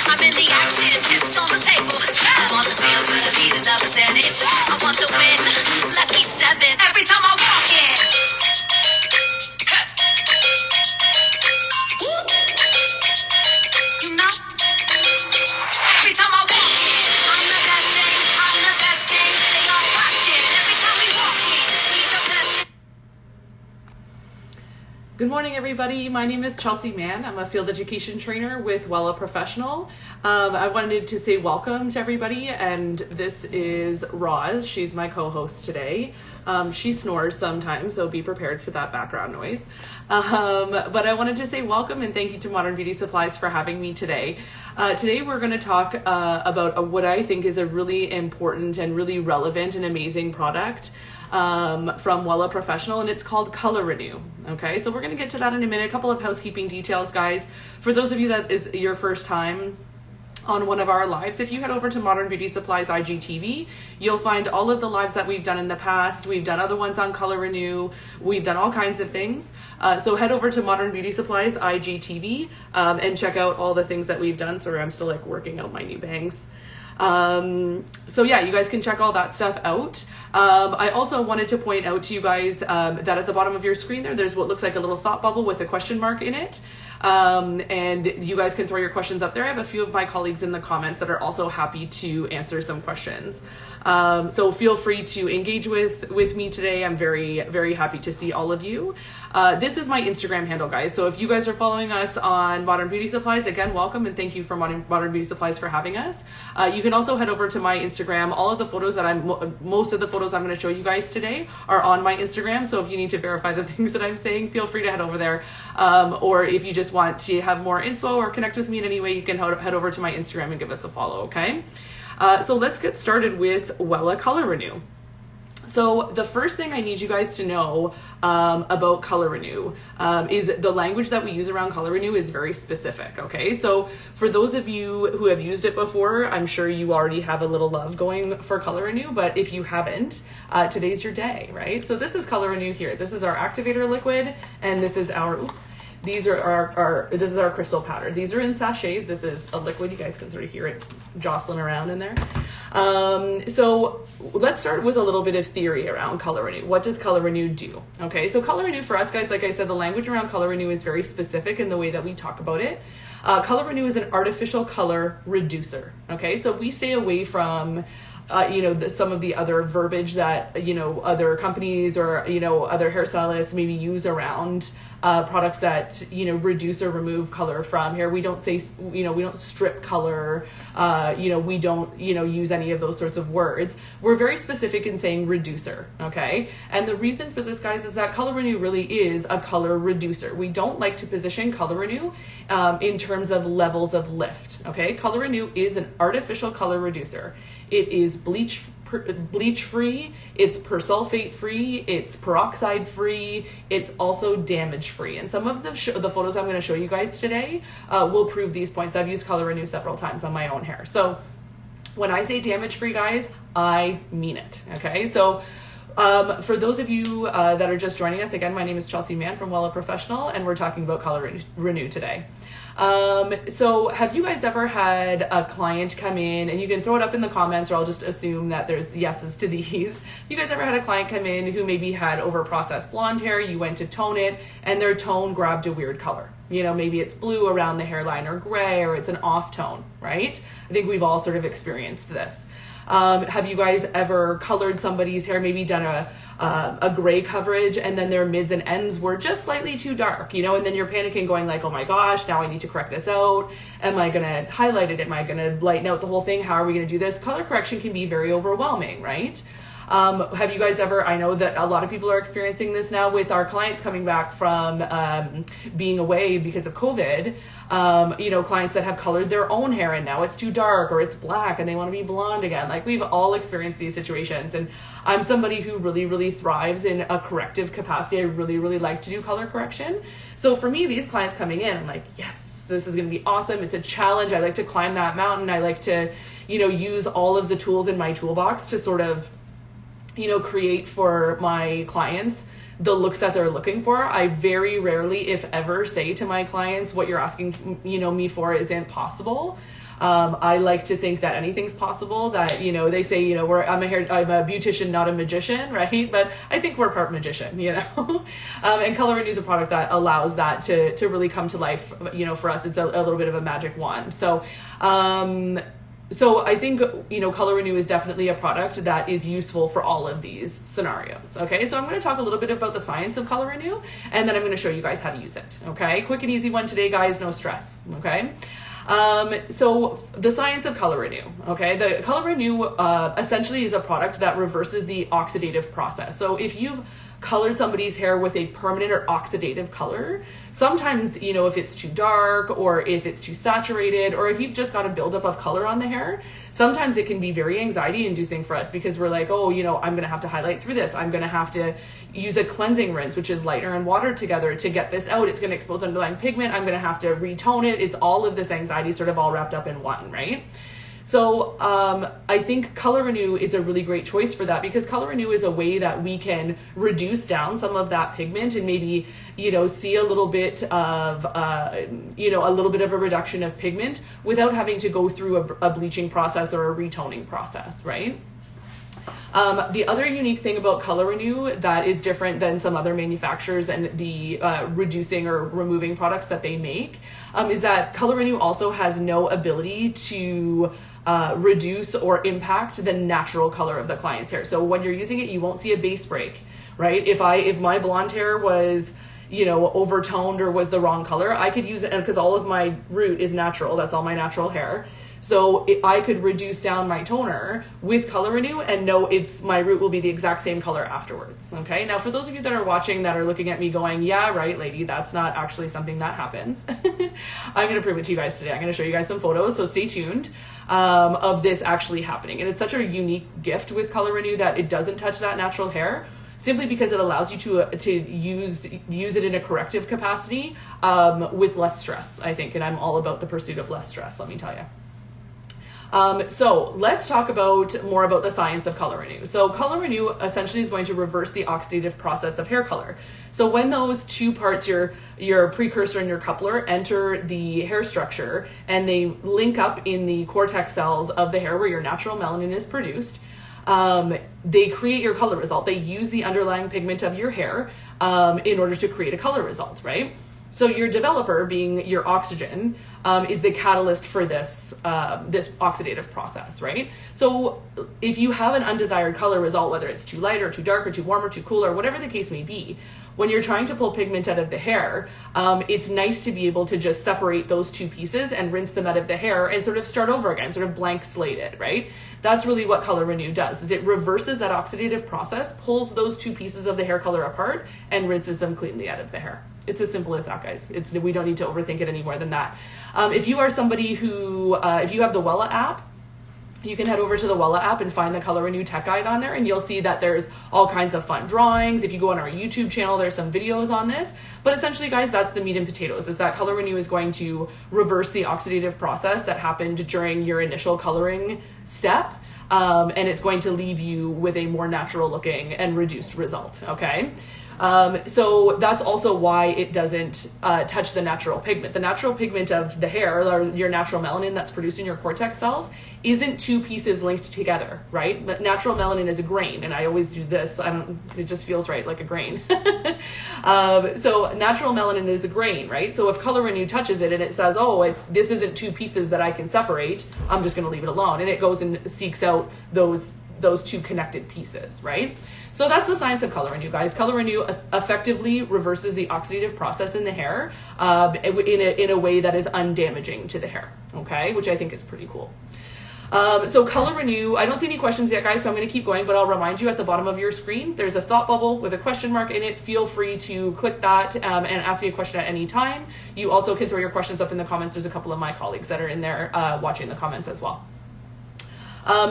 I'm in the action, chips on the table. I want the feel good, I need another sandwich. I want the win, lucky 7 every time I walk in. You know, every time I walk in, I'm the best thing, I'm the best thing. They all watching every time we walk in. We the best. Good morning, everybody. My name is Chelsea Mann. I'm a field education trainer with Wella Professional. I wanted to say welcome to everybody, and this is Roz. She's my co-host today. She snores sometimes, so be prepared for that background noise. But I wanted to say welcome and thank you to Modern Beauty Supplies for having me today. Today we're going to talk about what I think is a really important and really relevant and amazing product from Wella Professional, and it's called Color Renew. Okay, so we're going to get to that in a minute. A couple of housekeeping details, guys. For those of you that is your first time on one of our lives, if you head over to Modern Beauty Supplies IGTV, you'll find all of the lives that we've done in the past. We've done other ones on Color Renew. We've done all kinds of things. So head over to Modern Beauty Supplies IGTV and check out all the things that we've done. Sorry, I'm still like working out my new bangs. So yeah, you guys can check all that stuff out. I also wanted to point out to you guys that at the bottom of your screen there's what looks like a little thought bubble with a question mark in it. And you guys can throw your questions up there. I have a few of my colleagues in the comments that are also happy to answer some questions. So feel free to engage with me today. I'm very, very happy to see all of you. This is my Instagram handle, guys. So if you guys are following us on Modern Beauty Supplies, again, welcome and thank you for Modern Beauty Supplies for having us. You can also head over to my Instagram. All of the photos that most of the photos I'm going to show you guys today are on my Instagram. So if you need to verify the things that I'm saying, feel free to head over there. Or if you just want to have more info or connect with me in any way, you can head over to my Instagram and give us a follow, okay? So let's get started with Wella Color Renew. So the first thing I need you guys to know about Color Renew is the language that we use around Color Renew is very specific, okay? So for those of you who have used it before, I'm sure you already have a little love going for Color Renew, but if you haven't, today's your day, right? So this is Color Renew here. This is our Activator Liquid, and this is our, these are this is our crystal powder. These are in sachets. This is a liquid. You guys can sort of hear it jostling around in there. So let's start with a little bit of theory around Color Renew. What does Color Renew do? Okay, so Color Renew for us, guys, like I said, the language around Color Renew is very specific in the way that we talk about it. Color Renew is an artificial color reducer. Okay, so we stay away from some of the other verbiage that, other companies or, other hairstylists maybe use around products that, reduce or remove color from here. We don't say, we don't strip color, we don't, use any of those sorts of words. We're very specific in saying reducer, okay? And the reason for this, guys, is that Color Renew really is a color reducer. We don't like to position Color Renew in terms of levels of lift, okay? Color Renew is an artificial color reducer. It is bleach free, it's persulfate free, it's peroxide free, it's also damage free. And some of the photos I'm going to show you guys today will prove these points. I've used Color Renew several times on my own hair. So when I say damage free, guys, I mean it. Okay, so for those of you that are just joining us, again, my name is Chelsea Mann from Wella Professional, and we're talking about Color Renew today. So have you guys ever had a client come in, and you can throw it up in the comments, or I'll just assume that there's yeses to these. You guys ever had a client come in who maybe had over-processed blonde hair, you went to tone it, and their tone grabbed a weird color? Maybe it's blue around the hairline or gray, or it's an off tone, right? I think we've all sort of experienced this. Have you guys ever colored somebody's hair, maybe done a gray coverage, and then their mids and ends were just slightly too dark, and then you're panicking going like, oh my gosh, now I need to correct this out. Am I going to highlight it? Am I going to lighten out the whole thing? How are we going to do this? Color correction can be very overwhelming, right? Have you guys ever, I know that a lot of people are experiencing this now with our clients coming back from being away because of COVID, clients that have colored their own hair and now it's too dark or it's black and they want to be blonde again. Like, we've all experienced these situations, and I'm somebody who really, really thrives in a corrective capacity. I really, really like to do color correction. So for me, these clients coming in, I'm like, yes, this is going to be awesome. It's a challenge. I like to climb that mountain. I like to, use all of the tools in my toolbox to sort of, create for my clients the looks that they're looking for. I very rarely, if ever, say to my clients, what you're asking, me for isn't possible. I like to think that anything's possible, that, you know, they say, you know, I'm a beautician, not a magician, right? But I think we're part magician, you know. And Color Renew is a product that allows that to really come to life. You know, for us, it's a little bit of a magic wand. So I think, you know, Color Renew is definitely a product that is useful for all of these scenarios. Okay, so I'm going to talk a little bit about the science of Color Renew, and then I'm going to show you guys how to use it. Okay, quick and easy one today, guys, no stress. Okay. So the science of Color Renew, okay, the Color Renew essentially is a product that reverses the oxidative process. So if you've colored somebody's hair with a permanent or oxidative color, sometimes, you know, if it's too dark or if it's too saturated or if you've just got a buildup of color on the hair, sometimes it can be very anxiety inducing for us, because we're like, oh, you know, I'm going to have to highlight through this. I'm going to have to use a cleansing rinse, which is lighter and water together, to get this out. It's going to expose underlying pigment. I'm going to have to retone it. It's all of this anxiety sort of all wrapped up in one, right? So I think Color Renew is a really great choice for that, because Color Renew is a way that we can reduce down some of that pigment and maybe, you know, see a little bit of, you know, a little bit of a reduction of pigment without having to go through a bleaching process or a retoning process, right? The other unique thing about Color Renew that is different than some other manufacturers and the reducing or removing products that they make is that Color Renew also has no ability to reduce or impact the natural color of the client's hair. So when you're using it, you won't see a base break, right? If my blonde hair was, you know, overtoned or was the wrong color, I could use it, because all of my root is natural. That's all my natural hair. So I could reduce down my toner with Color Renew and know my root will be the exact same color afterwards. Okay. Now, for those of you that are watching that are looking at me going, yeah, right, lady, that's not actually something that happens. I'm going to prove it to you guys today. I'm going to show you guys some photos. So stay tuned of this actually happening. And it's such a unique gift with Color Renew that it doesn't touch that natural hair, simply because it allows you to use it in a corrective capacity with less stress, I think. And I'm all about the pursuit of less stress, let me tell you. So let's talk more about the science of Color Renew. So Color Renew essentially is going to reverse the oxidative process of hair color. So when those two parts, your precursor and your coupler, enter the hair structure and they link up in the cortex cells of the hair where your natural melanin is produced, they create your color result. They use the underlying pigment of your hair in order to create a color result, right? So your developer, being your oxygen, is the catalyst for this oxidative process, right? So if you have an undesired color result, whether it's too light or too dark or too warm or too cool or whatever the case may be, when you're trying to pull pigment out of the hair, it's nice to be able to just separate those two pieces and rinse them out of the hair and sort of start over again, sort of blank slate it, right? That's really what Color Renew does, is it reverses that oxidative process, pulls those two pieces of the hair color apart, and rinses them cleanly out of the hair. It's as simple as that, guys. We don't need to overthink it any more than that. If you are somebody who, if you have the Wella app, you can head over to the Wella app and find the Color Renew tech guide on there, and you'll see that there's all kinds of fun drawings. If you go on our YouTube channel, there's some videos on this. But essentially, guys, that's the meat and potatoes, is that Color Renew is going to reverse the oxidative process that happened during your initial coloring step. And it's going to leave you with a more natural looking and reduced result, okay? So that's also why it doesn't touch the natural pigment. The natural pigment of the hair, or your natural melanin that's produced in your cortex cells, isn't two pieces linked together, right? But natural melanin is a grain, and I always do this. It just feels right, like a grain. So natural melanin is a grain, right? So if Color Renew touches it and it says, oh, this isn't two pieces that I can separate, I'm just going to leave it alone, and it goes and seeks out those two connected pieces, right? So that's the science of Color Renew, guys. Color Renew effectively reverses the oxidative process in the hair in a way that is undamaging to the hair, okay? Which I think is pretty cool. So Color Renew, I don't see any questions yet, guys, so I'm going to keep going, but I'll remind you at the bottom of your screen, there's a thought bubble with a question mark in it. Feel free to click that and ask me a question at any time. You also can throw your questions up in the comments. There's a couple of my colleagues that are in there watching the comments as well.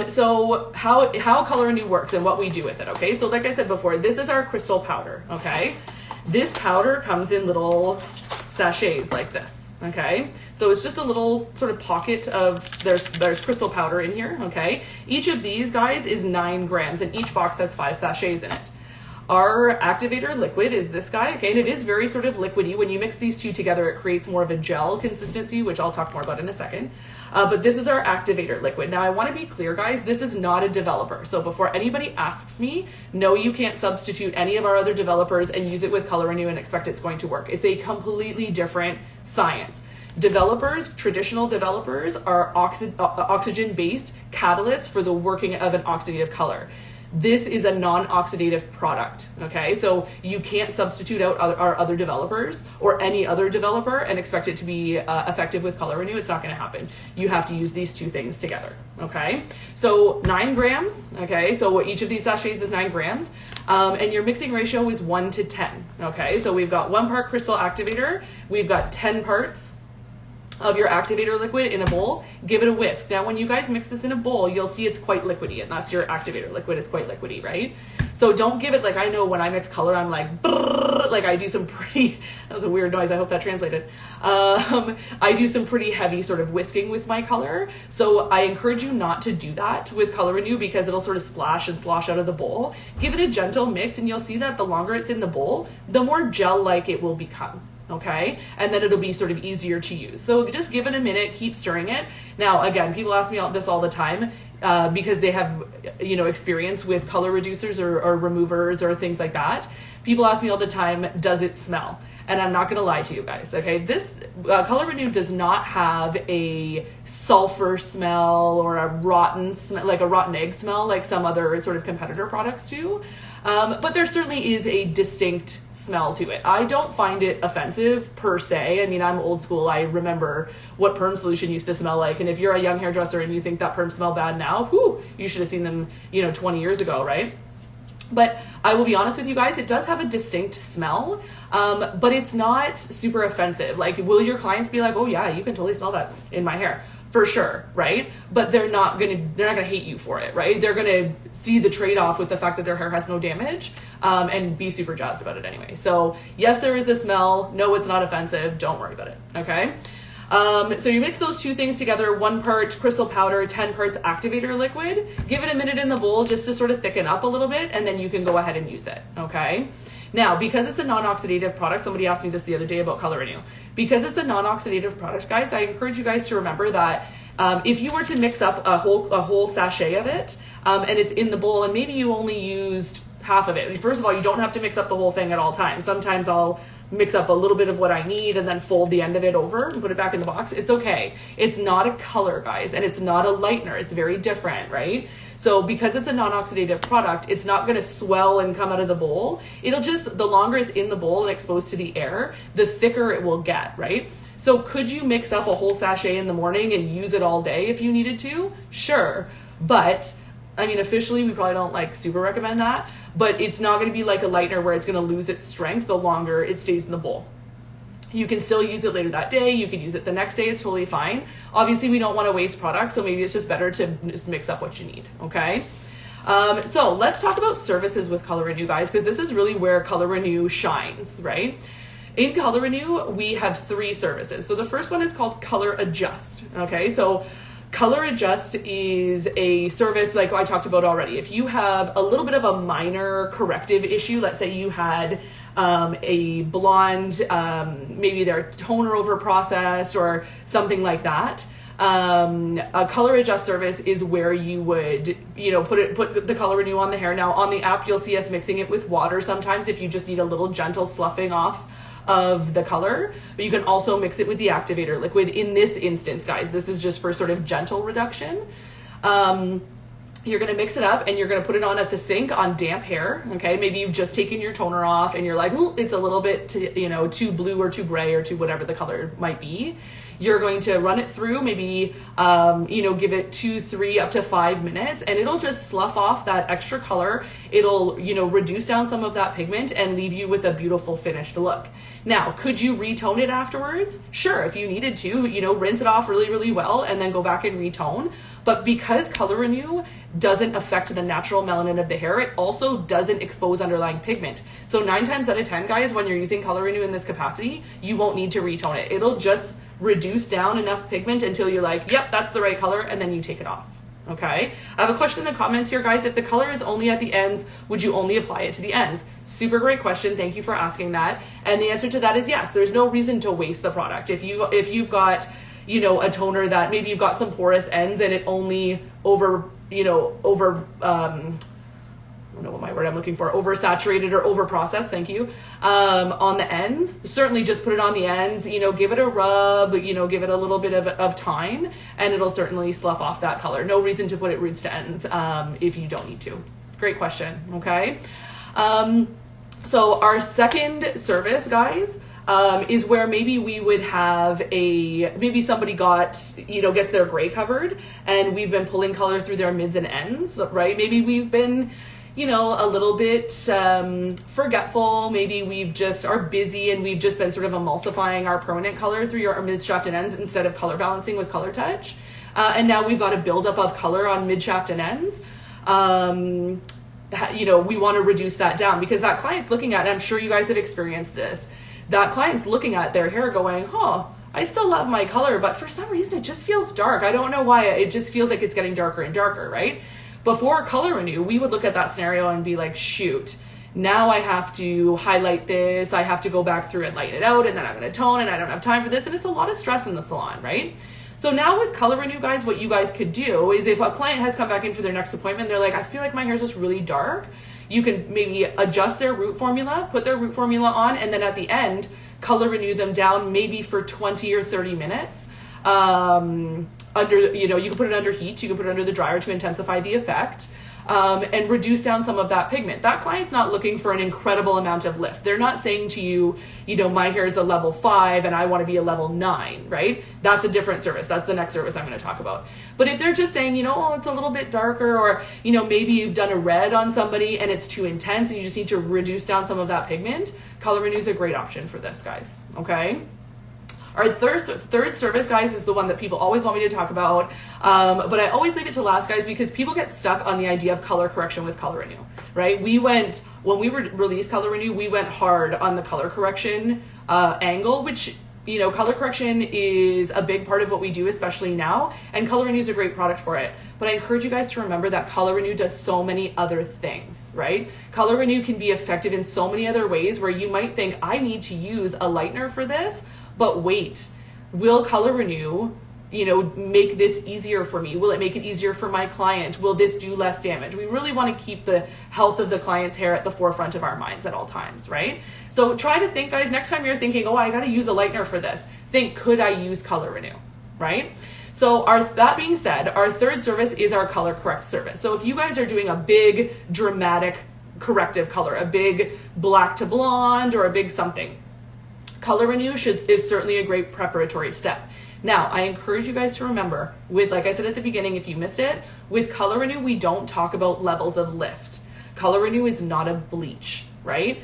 So how Color Renew works and what we do with it, okay? So like I said before, this is our crystal powder, okay? This powder comes in little sachets like this, okay? So it's just a little sort of pocket of, there's crystal powder in here, okay? Each of these, guys, is 9 grams, and each box has 5 sachets in it. Our Activator Liquid is this guy, okay? And it is very sort of liquidy. When you mix these two together, it creates more of a gel consistency, which I'll talk more about in a second. But this is our Activator Liquid. Now I want to be clear, guys, this is not a developer. So before anybody asks me, no, you can't substitute any of our other developers and use it with Color Renew and expect it's going to work. It's a completely different science. Developers, traditional developers, are oxygen-based catalysts for the working of an oxidative color. This is a non-oxidative product, okay? So you can't substitute out our other developers or any other developer and expect it to be effective with Color Renew. It's not gonna happen. You have to use these two things together, okay? So 9 grams, okay? So each of these sachets is 9 grams. And your mixing ratio is 1 to 10, okay? So we've got 1 part crystal activator, we've got 10 parts of your Activator Liquid in a bowl. Give it a whisk. Now when you guys mix this in a bowl, you'll see it's quite liquidy, and that's your Activator Liquid. It's quite liquidy, right? So don't give it, like, I know when I mix color, I'm like, brrr, like I do some pretty, that was a weird noise, I hope that translated. I do some pretty heavy sort of whisking with my color. So I encourage you not to do that with Color Renew because it'll sort of splash and slosh out of the bowl. Give it a gentle mix and you'll see that the longer it's in the bowl, the more gel-like it will become. Okay, and then it'll be sort of easier to use. So just give it a minute, keep stirring it. Now, again, people ask me this all the time because they have, experience with color reducers or removers or things like that. People ask me all the time, does it smell? And I'm not going to lie to you guys, okay? This Color Renew does not have a sulfur smell or a rotten smell, like a rotten egg smell, like some other sort of competitor products do. But there certainly is a distinct smell to it. I don't find it offensive per se. I mean, I'm old school. I remember what perm solution used to smell like. And if you're a young hairdresser and you think that perm smell bad now, whew, you should have seen them, 20 years ago, right? But I will be honest with you guys, it does have a distinct smell, but it's not super offensive. Like, will your clients be like, oh yeah, you can totally smell that in my hair? For sure, right? But they're not gonna hate you for it, right? They're gonna see the trade-off with the fact that their hair has no damage, and be super jazzed about it anyway. So yes, there is a smell. No, it's not offensive. Don't worry about it, okay? So you mix those two things together, 1 part crystal powder, 10 parts Activator Liquid. Give it a minute in the bowl just to sort of thicken up a little bit, and then you can go ahead and use it, okay? Now, because it's a non-oxidative product, somebody asked me this the other day about Color Renew. Because it's a non-oxidative product, guys, I encourage you guys to remember that if you were to mix up a whole sachet of it, and it's in the bowl, and maybe you only used half of it. First of all, you don't have to mix up the whole thing at all times. Sometimes I'll mix up a little bit of what I need and then fold the end of it over and put it back in the box. It's okay. It's not a color, guys, and it's not a lightener. It's very different, right? So because it's a non-oxidative product, it's not going to swell and come out of the bowl. It'll just, the longer it's in the bowl and exposed to the air, the thicker it will get, right? So could you mix up a whole sachet in the morning and use it all day if you needed to? Sure. But I mean, officially, we probably don't super recommend that, but it's not going to be like a lightener where it's going to lose its strength the longer it stays in the bowl. You can still use it later that day. You can use it the next day. It's totally fine. Obviously, we don't want to waste products, so maybe it's just better to just mix up what you need, okay? So let's talk about services with Color Renew, guys, because this is really where Color Renew shines, right? In Color Renew, we have 3 services. So the first one is called Color Adjust, okay? So Color Adjust is a service like I talked about already. If you have a little bit of a minor corrective issue, let's say you had a blonde, maybe their toner over processed or something like that, a Color Adjust service is where you would, put the Color Renew on the hair. Now on the app, you'll see us mixing it with water sometimes if you just need a little gentle sloughing off of the color, but you can also mix it with the Activator Liquid. In this instance, guys, this is just for sort of gentle reduction. You're going to mix it up and you're going to put it on at the sink on damp hair. Okay. Maybe you've just taken your toner off and you're like, well, it's a little bit too blue or too gray or too whatever the color might be. You're going to run it through, maybe, give it 2, 3, up to 5 minutes, and it'll just slough off that extra color. It'll, reduce down some of that pigment and leave you with a beautiful finished look. Now, could you retone it afterwards? Sure, if you needed to, rinse it off really, really well and then go back and retone. But because Color Renew doesn't affect the natural melanin of the hair, it also doesn't expose underlying pigment. So 9 times out of 10, guys, when you're using Color Renew in this capacity, you won't need to retone it. It'll just reduce down enough pigment until you're like, yep, that's the right color, and then you take it off. Okay, I have a question in the comments here, guys. If the color is only at the ends, would you only apply it to the ends? Super great question. Thank you for asking that. And the answer to that is yes. There's no reason to waste the product. If you've got a toner that maybe you've got some porous ends and it only I don't know what my word I'm looking for, oversaturated or overprocessed, thank you, on the ends. Certainly just put it on the ends, give it a rub, give it a little bit of time, and it'll certainly slough off that color. No reason to put it roots to ends if you don't need to. Great question, okay? So our second service, guys, is where maybe we would have maybe somebody gets their gray covered and we've been pulling color through their mids and ends, right? Maybe we've been a little bit forgetful. Maybe we are busy and we've just been sort of emulsifying our permanent color through our mid shaft and ends instead of color balancing with color touch. And now we've got a buildup of color on mid shaft and ends. We want to reduce that down because that client's looking at, and I'm sure you guys have experienced this, that client's looking at their hair going, I still love my color, but for some reason it just feels dark. I don't know why. It just feels like it's getting darker and darker, right? Before color renew, we would look at that scenario and be like, shoot, now I have to highlight this. I have to go back through and lighten it out, and then I'm going to tone, and I don't have time for this. And it's a lot of stress in the salon, right? So now with color renew, guys, what you guys could do is if a client has come back in for their next appointment, they're like, I feel like my hair is just really dark. You can maybe adjust their root formula, put their root formula on, and then at the end, color renew them down maybe for 20 or 30 minutes. You can put it under heat, you can put it under the dryer to intensify the effect, and reduce down some of that pigment. That client's not looking for an incredible amount of lift. They're not saying to you, my hair is a level 5 and I want to be a level 9, right? That's a different service. That's the next service I'm going to talk about. But if they're just saying, it's a little bit darker, or, maybe you've done a red on somebody and it's too intense and you just need to reduce down some of that pigment, color renew is a great option for this, guys, okay? Our third service, guys, is the one that people always want me to talk about, but I always leave it to last, guys, because people get stuck on the idea of color correction with color renew, right? When we released color renew, we went hard on the color correction angle, which, color correction is a big part of what we do, especially now, and color renew is a great product for it. But I encourage you guys to remember that color renew does so many other things, right? Color renew can be effective in so many other ways where you might think, I need to use a lightener for this, but wait, will color renew, make this easier for me? Will it make it easier for my client? Will this do less damage? We really want to keep the health of the client's hair at the forefront of our minds at all times, right? So try to think, guys, next time you're thinking, I got to use a lightener for this, think, could I use color renew, right? So that being said, our third service is our color correct service. So if you guys are doing a big dramatic corrective color, a big black to blonde or a big something, color renew is certainly a great preparatory step. Now, I encourage you guys to remember, like I said at the beginning, if you missed it, with color renew, we don't talk about levels of lift. Color renew is not a bleach, right?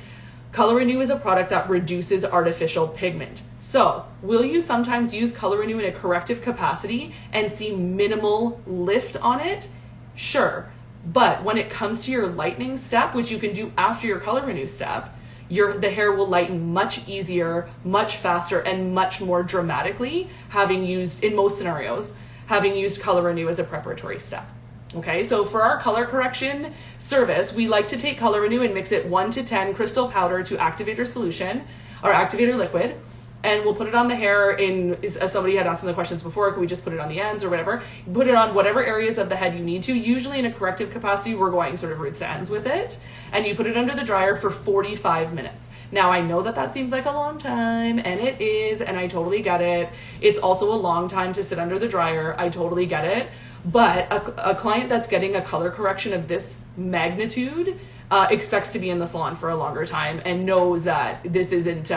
Color renew is a product that reduces artificial pigment. So, will you sometimes use color renew in a corrective capacity and see minimal lift on it? Sure. But when it comes to your lightening step, which you can do after your color renew step, the hair will lighten much easier, much faster, and much more dramatically, in most scenarios, having used color renew as a preparatory step. Okay, so for our color correction service, we like to take color renew and mix it 1 to 10 crystal powder to activator solution or activator liquid. And we'll put it on the hair as somebody had asked in the questions before, can we just put it on the ends or whatever? Put it on whatever areas of the head you need to. Usually in a corrective capacity, we're going sort of roots to ends with it. And you put it under the dryer for 45 minutes. Now, I know that seems like a long time, and it is, and I totally get it. It's also a long time to sit under the dryer. I totally get it. But a client that's getting a color correction of this magnitude expects to be in the salon for a longer time and knows that this isn't...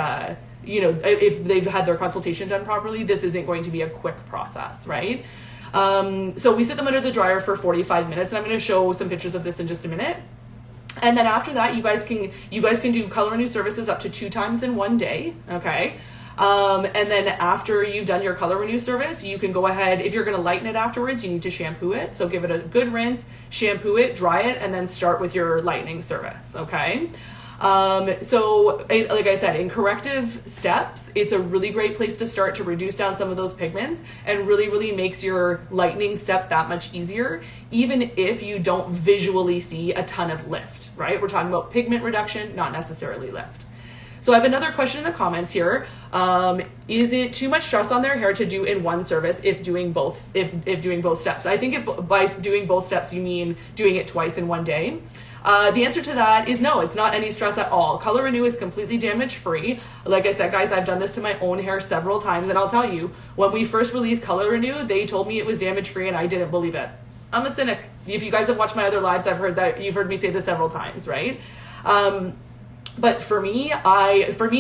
if they've had their consultation done properly, this isn't going to be a quick process, right? So we sit them under the dryer for 45 minutes, and I'm going to show some pictures of this in just a minute. And then after that, you guys can do color renew services up to 2 times in one day, okay? And then after you've done your color renew service, you can go ahead, if you're going to lighten it afterwards, you need to shampoo it. So give it a good rinse, shampoo it, dry it, and then start with your lightening service, okay? So like I said, in corrective steps, it's a really great place to start to reduce down some of those pigments and really, really makes your lightening step that much easier, even if you don't visually see a ton of lift, right? We're talking about pigment reduction, not necessarily lift. So I have another question in the comments here. is it too much stress on their hair to do in one service if doing both steps? I think if by doing both steps you mean doing it twice in one day. The answer to that is no, it's not any stress at all. Color Renew is completely damage free. Like I said, guys, I've done this to my own hair several times, and I'll tell you, when we first released Color Renew, they told me it was damage free and I didn't believe it. I'm a cynic. If you guys have watched my other lives, you've heard me say this several times, right? But for me,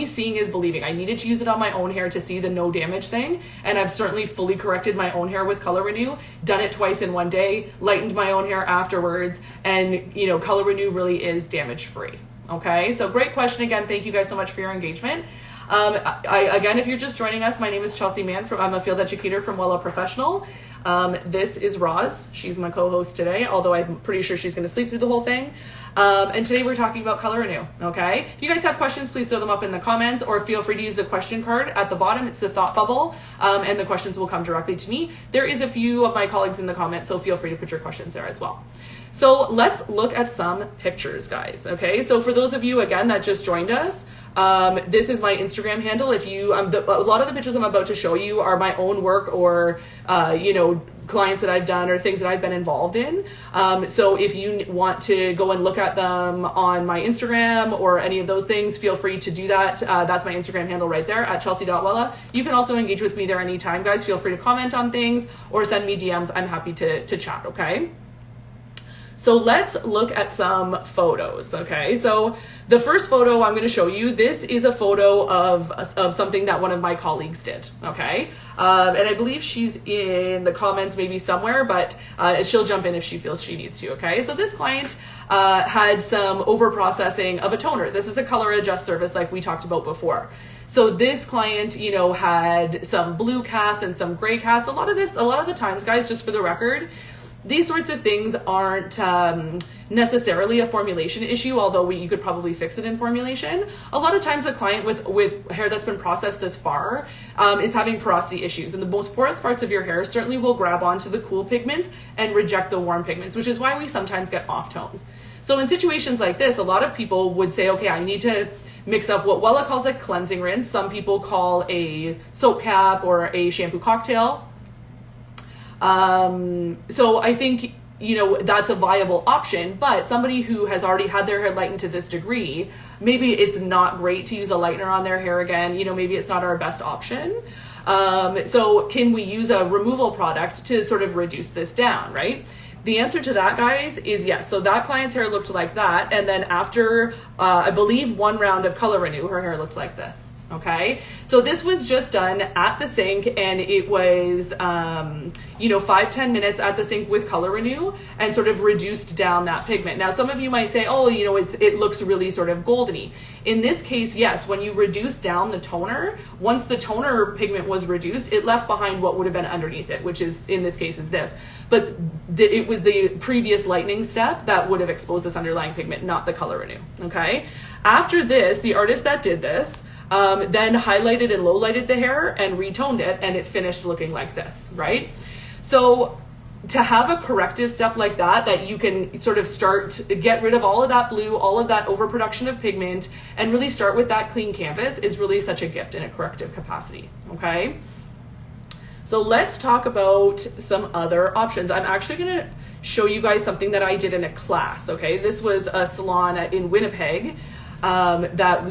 seeing is believing. I needed to use it on my own hair to see the no damage thing. And I've certainly fully corrected my own hair with Color Renew, done it twice in one day, lightened my own hair afterwards. And, Color Renew really is damage free. Okay. So great question again. Thank you guys so much for your engagement. Again, if you're just joining us, my name is Chelsea Mann. I'm a field educator from Wella Professional. This is Roz. She's my co-host today, although I'm pretty sure she's going to sleep through the whole thing. And today we're talking about Color Renew. Okay. If you guys have questions, please throw them up in the comments, or feel free to use the question card at the bottom. It's the thought bubble, and the questions will come directly to me. There is a few of my colleagues in the comments, so feel free to put your questions there as well. So let's look at some pictures, guys. Okay. So for those of you, again, that just joined us, this is my Instagram handle. If you, a lot of the pictures I'm about to show you are my own work or, clients that I've done or things that I've been involved in. So if you want to go and look at them on my Instagram or any of those things, feel free to do that. That's my Instagram handle right there at chelsea.wella. You can also engage with me there anytime, guys. Feel free to comment on things or send me DMs. I'm happy to chat. Okay. So let's look at some photos, okay? So the first photo I'm going to show you, this is a photo of something that one of my colleagues did, okay? And I believe she's in the comments maybe somewhere, but she'll jump in if she feels she needs to, okay? So this client had some over-processing of a toner. This is a color adjust service like we talked about before. So this client, had some blue cast and some gray cast. A lot of the times, guys, just for the record, these sorts of things aren't necessarily a formulation issue, although you could probably fix it in formulation. A lot of times a client with hair that's been processed this far is having porosity issues. And the most porous parts of your hair certainly will grab onto the cool pigments and reject the warm pigments, which is why we sometimes get off tones. So in situations like this, a lot of people would say, okay, I need to mix up what Wella calls a cleansing rinse. Some people call a soap cap or a shampoo cocktail. So I think, that's a viable option, but somebody who has already had their hair lightened to this degree, maybe it's not great to use a lightener on their hair again. Maybe it's not our best option. So can we use a removal product to sort of reduce this down, right? The answer to that, guys, is yes. So that client's hair looked like that. And then after, I believe, one round of Color Renew, her hair looked like this. Okay, so this was just done at the sink, and it was 5-10 minutes at the sink with Color Renew and sort of reduced down that pigment. Now some of you might say, oh, it looks really sort of goldeny. In this case, yes, when you reduce down the toner, once the toner pigment was reduced, it left behind what would have been underneath it, which is in this case is this, but it was the previous lightening step that would have exposed this underlying pigment, not the Color Renew. Okay, after this, the artist that did this then highlighted and low lighted the hair and retoned it, and it finished looking like this, right? So to have a corrective step like that you can sort of get rid of all of that blue, all of that overproduction of pigment, and really start with that clean canvas is really such a gift in a corrective capacity, okay? So let's talk about some other options. I'm actually going to show you guys something that I did in a class, okay? This was a salon in Winnipeg that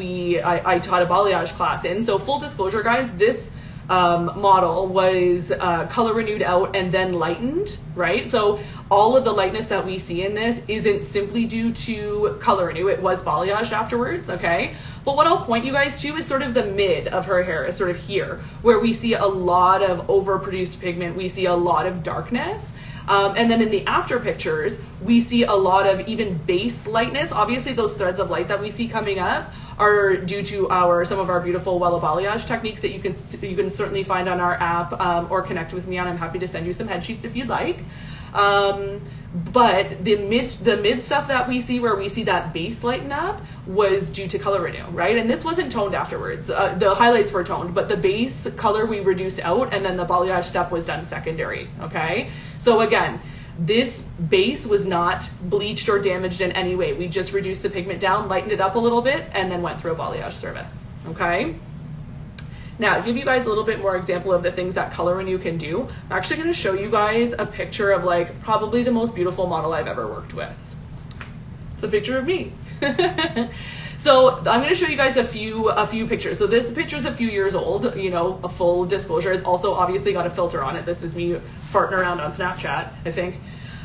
I taught a balayage class in. So full disclosure, guys, this model was color renewed out and then lightened, right? So all of the lightness that we see in this isn't simply due to color renew. It was balayaged afterwards, okay? But what I'll point you guys to is sort of the mid of her hair, is sort of here, where we see a lot of overproduced pigment. We see a lot of darkness. And then in the after pictures, we see a lot of even base lightness. Obviously, those threads of light that we see coming up are due to some of our beautiful Wella balayage techniques that you can certainly find on our app or connect with me on. I'm happy to send you some head sheets if you'd like. But the mid stuff that we see, where we see that base lighten up, was due to color renew, right? And this wasn't toned afterwards. The highlights were toned, but the base color we reduced out, and then the balayage step was done secondary, okay? So again, this base was not bleached or damaged in any way. We just reduced the pigment down, lightened it up a little bit, and then went through a balayage service, okay? Now, to give you guys a little bit more example of the things that Color Renew can do, I'm actually going to show you guys a picture of like probably the most beautiful model I've ever worked with. It's a picture of me. So I'm going to show you guys a few pictures. So this picture is a few years old, you know, a full disclosure. It's also obviously got a filter on it. This is me farting around on Snapchat, I think.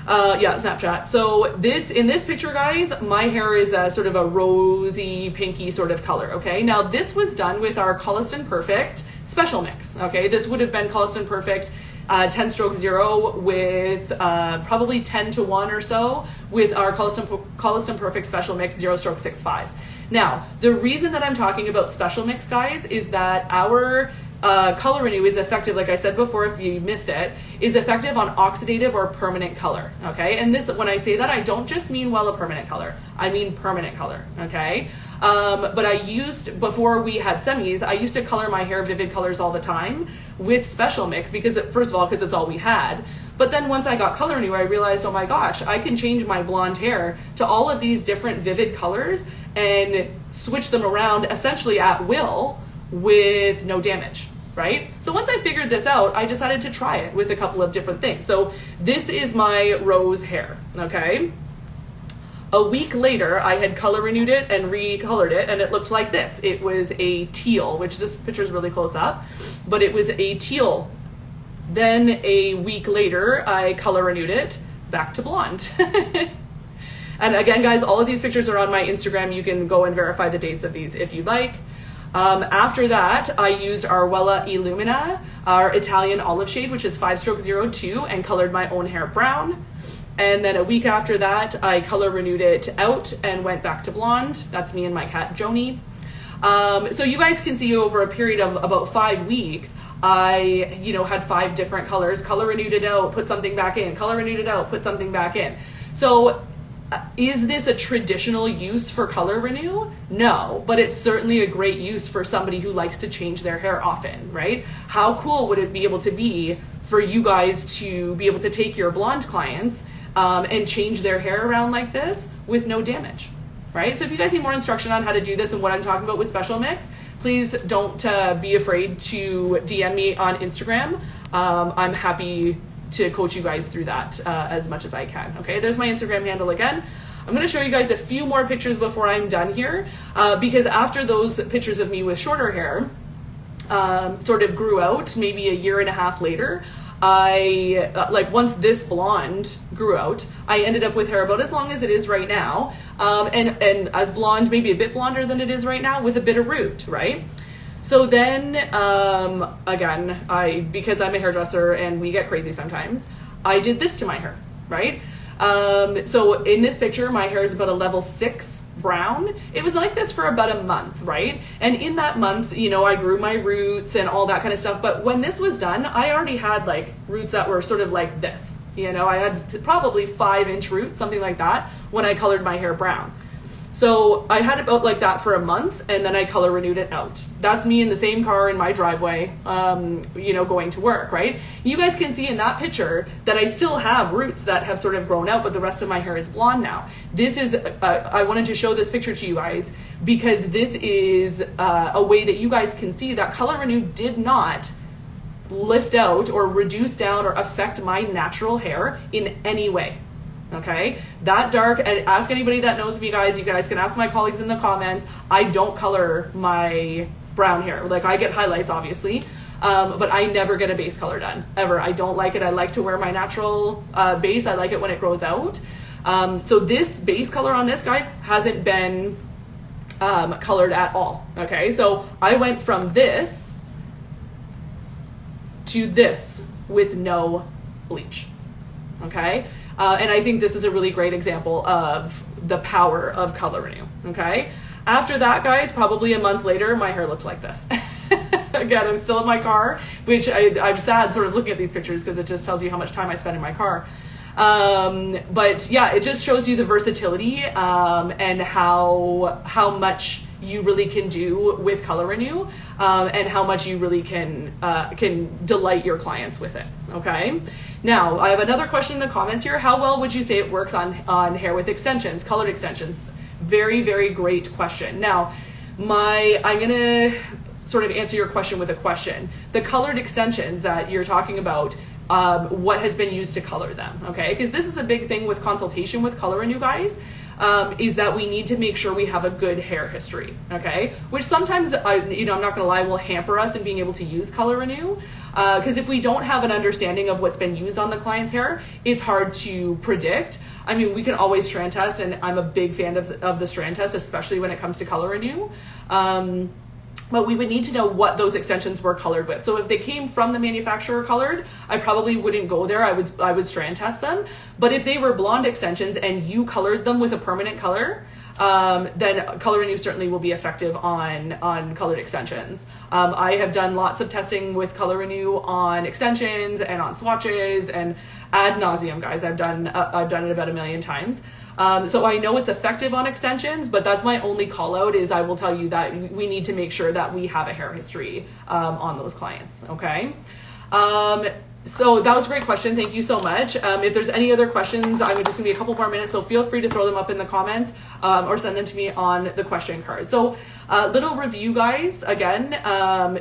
Yeah, Snapchat. So in this picture, guys, my hair is a sort of a rosy, pinky sort of color, okay? Now, this was done with our Colliston Perfect Special Mix, okay? This would have been Colliston Perfect 10 stroke 0 with probably 10 to 1 or so with our Colliston Perfect Special Mix 0 stroke 6.5. Now, the reason that I'm talking about Special Mix, guys, is that our Color Renew is effective, like I said before, if you missed it, is effective on oxidative or permanent color, okay? And this, when I say that, I don't just mean, well, a permanent color. I mean permanent color, okay? But I used, before we had semis, I used to color my hair vivid colors all the time with Special Mix because, first of all, because it's all we had. But then once I got Color Renew, I realized, oh my gosh, I can change my blonde hair to all of these different vivid colors and switch them around essentially at will with no damage, right? So once I figured this out, I decided to try it with a couple of different things. So this is my rose hair, okay? A week later, I had Color Renewed it and recolored it, and it looked like this. It was a teal, which this picture is really close up, but it was a teal. Then a week later, I Color Renewed it back to blonde. And again, guys, all of these pictures are on my Instagram. You can go and verify the dates of these if you'd like. After that, I used our Wella Illumina, our Italian olive shade, which is 5 stroke 02, and colored my own hair brown. And then a week after that, I Color Renewed it out and went back to blonde. That's me and my cat, Joni. So you guys can see over a period of about 5 weeks, I, had 5 different colors, Color Renewed it out, put something back in, Color Renewed it out, put something back in. So is this a traditional use for Color Renew? No, but it's certainly a great use for somebody who likes to change their hair often, right? How cool would it be able to be for you guys to be able to take your blonde clients and change their hair around like this with no damage, right? So if you guys need more instruction on how to do this and what I'm talking about with Special Mix, please don't be afraid to DM me on Instagram. I'm happy to coach you guys through that as much as I can. Okay, there's my Instagram handle again. I'm going to show you guys a few more pictures before I'm done here because after those pictures of me with shorter hair sort of grew out, maybe a year and a half later, once this blonde grew out, I ended up with hair about as long as it is right now, and as blonde, maybe a bit blonder than it is right now, with a bit of root, right? So then, again, because I'm a hairdresser and we get crazy sometimes, I did this to my hair, right? So in this picture, my hair is about a level 6 brown. It was like this for about a month, right? And in that month, I grew my roots and all that kind of stuff. But when this was done, I already had like roots that were sort of like this. I had probably 5-inch roots, something like that, when I colored my hair brown. So I had it about like that for a month, and then I Color Renewed it out. That's me in the same car in my driveway, going to work, right? You guys can see in that picture that I still have roots that have sort of grown out, but the rest of my hair is blonde now. This is, I wanted to show this picture to you guys because this is a way that you guys can see that Color Renew did not lift out or reduce down or affect my natural hair in any way. Okay, that dark, and ask anybody that knows me, guys. You guys can ask my colleagues in the comments. I don't color my brown hair. Like, I get highlights, obviously, but I never get a base color done, ever. I don't like it. I like to wear my natural base. I like it when it grows out. So this base color on this, guys, hasn't been colored at all. Okay, so I went from this to this with no bleach. Okay. And I think this is a really great example of the power of Color Renew, okay? After that, guys, probably a month later, my hair looked like this. Again, I'm still in my car, which I'm sad sort of looking at these pictures because it just tells you how much time I spend in my car. But yeah, it just shows you the versatility and how much you really can do with Color Renew and how much you really can delight your clients with it, okay? Now, I have another question in the comments here. How well would you say it works on hair with extensions, colored extensions? Very, very great question. Now, I'm gonna sort of answer your question with a question. The colored extensions that you're talking about, what has been used to color them, okay? Because this is a big thing with consultation with Color Renew guys, is that we need to make sure we have a good hair history, okay? Which sometimes, I'm not gonna lie, will hamper us in being able to use Color Renew. Because if we don't have an understanding of what's been used on the client's hair, it's hard to predict. I mean, we can always strand test, and I'm a big fan of the strand test, especially when it comes to Color Renew. But we would need to know what those extensions were colored with. So if they came from the manufacturer colored, I probably wouldn't go there. I would strand test them. But if they were blonde extensions and you colored them with a permanent color, then Color Renew certainly will be effective on colored extensions. I have done lots of testing with Color Renew on extensions and on swatches and ad nauseum, guys. I've done it about 1 million times. So I know it's effective on extensions, but that's my only call out is I will tell you that we need to make sure that we have a hair history on those clients, okay? So that was a great question. Thank you so much. If there's any other questions, I'm just gonna be a couple more minutes, so feel free to throw them up in the comments or send them to me on the question card. So little review, guys. Again,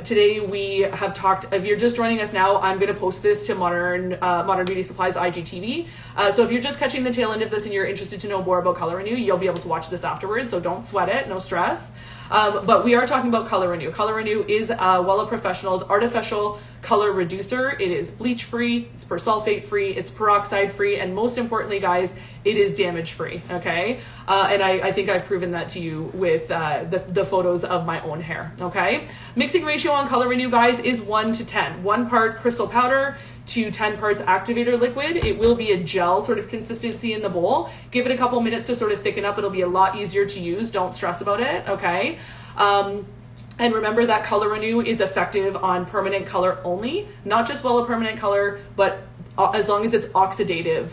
today we have talked, if you're just joining us now, I'm gonna post this to Modern Beauty Supplies IGTV. So if you're just catching the tail end of this and you're interested to know more about Color Renew, you'll be able to watch this afterwards, so don't sweat it, no stress. But we are talking about Color Renew. Color Renew is Wella Professional's artificial color reducer. It is bleach free, it's persulfate free, it's peroxide free, and most importantly, guys, it is damage free, okay? And I think I've proven that to you with the photos of my own hair, okay? Mixing ratio on Color Renew, guys, is 1 to 10. 1 part crystal powder to 10 parts activator liquid. It will be a gel sort of consistency in the bowl. Give it a couple minutes to sort of thicken up. It'll be a lot easier to use. Don't stress about it, okay? And remember that Color Renew is effective on permanent color only, not just Wella permanent color, but as long as it's oxidative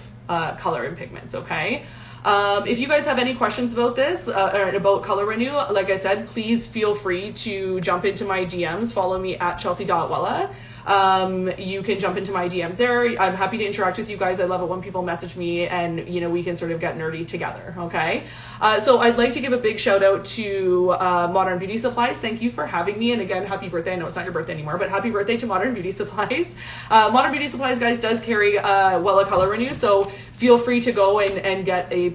color and pigments, okay? If you guys have any questions about this, or about Color Renew, like I said, please feel free to jump into my DMs. Follow me at chelsea.wella. You can jump into my DMs there. I'm happy to interact with you guys. I love it when people message me and, we can sort of get nerdy together, okay? So I'd like to give a big shout out to Modern Beauty Supplies. Thank you for having me. And again, happy birthday. I know it's not your birthday anymore, but happy birthday to Modern Beauty Supplies. Modern Beauty Supplies, guys, does carry Wella Color Renew, so feel free to go and get a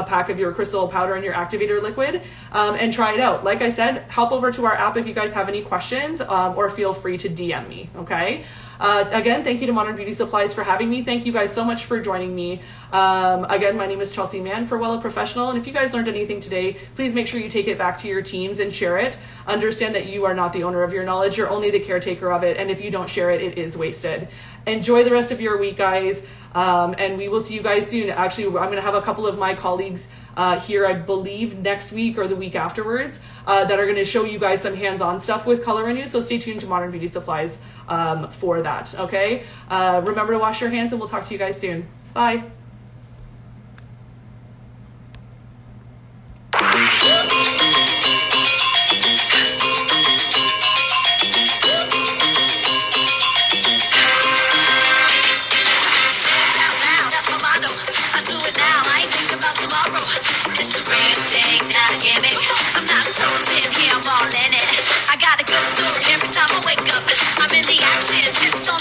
pack of your crystal powder and your activator liquid and try it out. Like I said, hop over to our app if you guys have any questions, or feel free to DM me, okay? Again, thank you to Modern Beauty Supplies for having me. Thank you guys so much for joining me. Again, my name is Chelsea Mann for Wella Professional, and if you guys learned anything today, please make sure you take it back to your teams and share it. Understand that you are not the owner of your knowledge, you're only the caretaker of it, and if you don't share it, it is wasted. Enjoy the rest of your week, guys, and we will see you guys soon. Actually, I'm going to have a couple of my colleagues here, I believe, next week or the week afterwards, that are going to show you guys some hands-on stuff with Color Renew, so stay tuned to Modern Beauty Supplies for that, okay? Remember to wash your hands, and we'll talk to you guys soon. Bye. I got a good story every time I wake up. I'm in the action, tips on